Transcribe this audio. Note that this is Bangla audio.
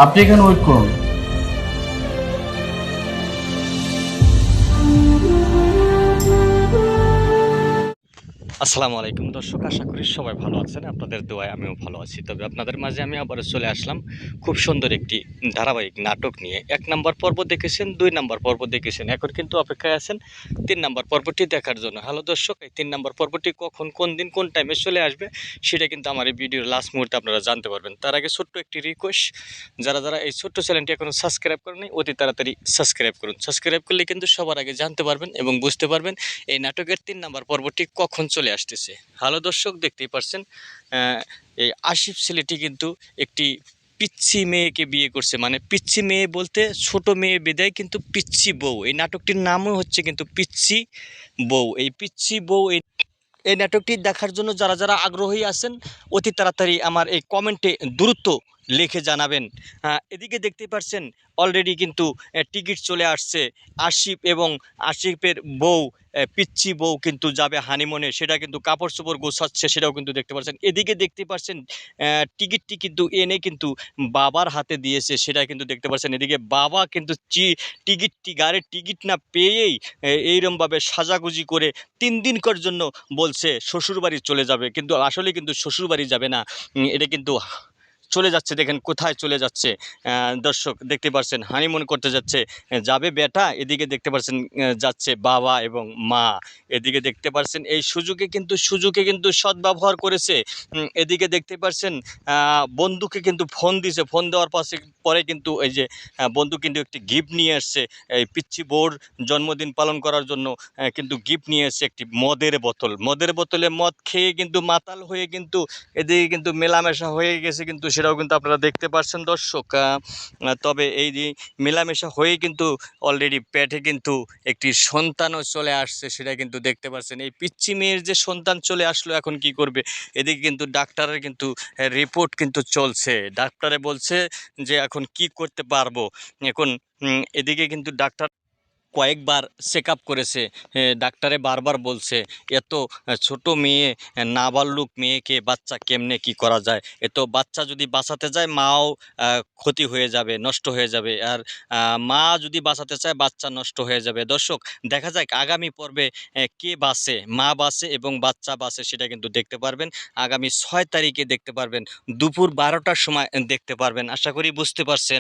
আপনি এখানে ওয়েট করুন। আসসালামু আলাইকুম দর্শক, আশা করি সবাই ভালো আছেন। আপনাদের দোয়ায় আমিও ভালো আছি। তবে আপনাদের মাঝে আমি আবারও চলে আসলাম খুব সুন্দর একটি ধারাবাহিক নাটক নিয়ে। ১ নাম্বার পর্ব দেখেছেন, ২ নাম্বার পর্ব দেখেছেন, এখন কিন্তু অপেক্ষায় আছেন ৩ নাম্বার পর্বটি দেখার জন্য। হ্যালো দর্শক, এই ৩ নাম্বার পর্বটি কখন, কোন দিন, কোন টাইমে চলে আসবে সেটা কিন্তু আমার এই ভিডিওর লাস্ট মুহূর্তে আপনারা জানতে পারবেন। তার আগে ছোট্ট একটি রিকোয়েস্ট, যারা এই ছোট্ট চ্যানেলটি এখনও সাবস্ক্রাইব করেনি অতি তাড়াতাড়ি সাবস্ক্রাইব করুন। সাবস্ক্রাইব করলে কিন্তু সবার আগে জানতে পারবেন এবং বুঝতে পারবেন এই নাটকের ৩ নাম্বার পর্বটি কখন চলে আসতেছে। ভালো দর্শক, দেখতেই পারছেন এই আসিফ ছেলেটি কিন্তু একটি পিচ্ছি মেয়েকে বিয়ে করছে। মানে পিচ্ছি মেয়ে বলতে ছোট মেয়ে বিদায় কিন্তু পিচ্ছি বউ। এই নাটকটির নামও হচ্ছে কিন্তু পিচ্ছি বউ। এই পিচ্ছি বউ এই নাটকটি দেখার জন্য যারা আগ্রহী আছেন অতি তাড়াতাড়ি আমার এই কমেন্টে দ্রুত লিখে জানাবেন। এদিকে দেখতেই পাচ্ছেন অলরেডি কিন্তু টিকিট চলে আসছে। আসিফ এবং আসিফের বউ পিচ্ছি বউ কিন্তু যাবে হানিমুনে, সেটা কিন্তু কাপড় চোপড় গোছাচ্ছে, সেটাও কিন্তু দেখতে পাচ্ছেন। এদিকে দেখতে পাচ্ছেন টিকিটটি কিন্তু এনে কিন্তু বাবার হাতে দিয়েছে, সেটা কিন্তু দেখতে পাচ্ছেন। এদিকে বাবা কিন্তু গাড়ির টিকিট না পেয়েই এইরমভাবে সাজাগুজি করে ৩ দিনকার জন্য বলছে শ্বশুরবাড়ি চলে যাবে, কিন্তু আসলে কিন্তু শ্বশুরবাড়ি যাবে না। এটা কিন্তু চলে যাচ্ছে, দেখেন কোথায় চলে যাচ্ছে। দর্শক দেখতে পাচ্ছেন হানিমুন করতে যাচ্ছে। যাবে বেটা, এদিকে দেখতে পাচ্ছেন যাচ্ছে বাবা এবং মা। এদিকে দেখতে পাচ্ছেন এই সুযোগে কিন্তু সদ্ব্যবহার করেছে। এদিকে দেখতে পাচ্ছেন বন্ধুকে কিন্তু ফোন দিয়েছে, ফোন দেওয়ার পরে কিন্তু এই যে বন্ধু কিন্তু একটি গিফট নিয়ে আসছে এই পিচ্ছি বউর জন্মদিন পালন করার জন্য। কিন্তু গিফট নিয়ে এসেছে একটি মদের বোতলে মদ খেয়ে কিন্তু মাতাল হয়ে কিন্তু এদিকে কিন্তু মেলামেশা হয়ে গেছে, কিন্তু সেটাও কিন্তু আপনারা দেখতে পাচ্ছেন দর্শক। তবে এই যে মেলামেশা হয়ে কিন্তু অলরেডি পেটে কিন্তু একটি সন্তানও চলে আসছে, সেটা কিন্তু দেখতে পাচ্ছেন। এই পিচ্চি মেয়ের যে সন্তান চলে আসলো, এখন কি করবে? এদিকে কিন্তু ডাক্তারের কিন্তু রিপোর্ট কিন্তু চলছে। ডাক্তারে বলছে যে এখন কি করতে পারবো এখন। এদিকে কিন্তু ডাক্তার কয়েকবার চেক আপ করেছে। ডাক্তারে বারবার বলছে এত ছোট মেয়ে, নাবালক মেয়েকে বাচ্চা কেমনে কি করা যায়। এত বাচ্চা যদি বাঁচাতে যায় মাও ক্ষতি হয়ে যাবে, নষ্ট হয়ে যাবে। আর মা যদি বাঁচাতে চায় বাচ্চা নষ্ট হয়ে যাবে। দর্শক দেখা যাক আগামী পর্বে কে বাঁচে, মা বাঁচে এবং বাচ্চা বাঁচে, সেটা কিন্তু দেখতে পারবেন আগামী ৬ তারিখে দেখতে পারবেন, দুপুর ১২টার সময় দেখতে পারবেন। আশা করি বুঝতে পারছেন।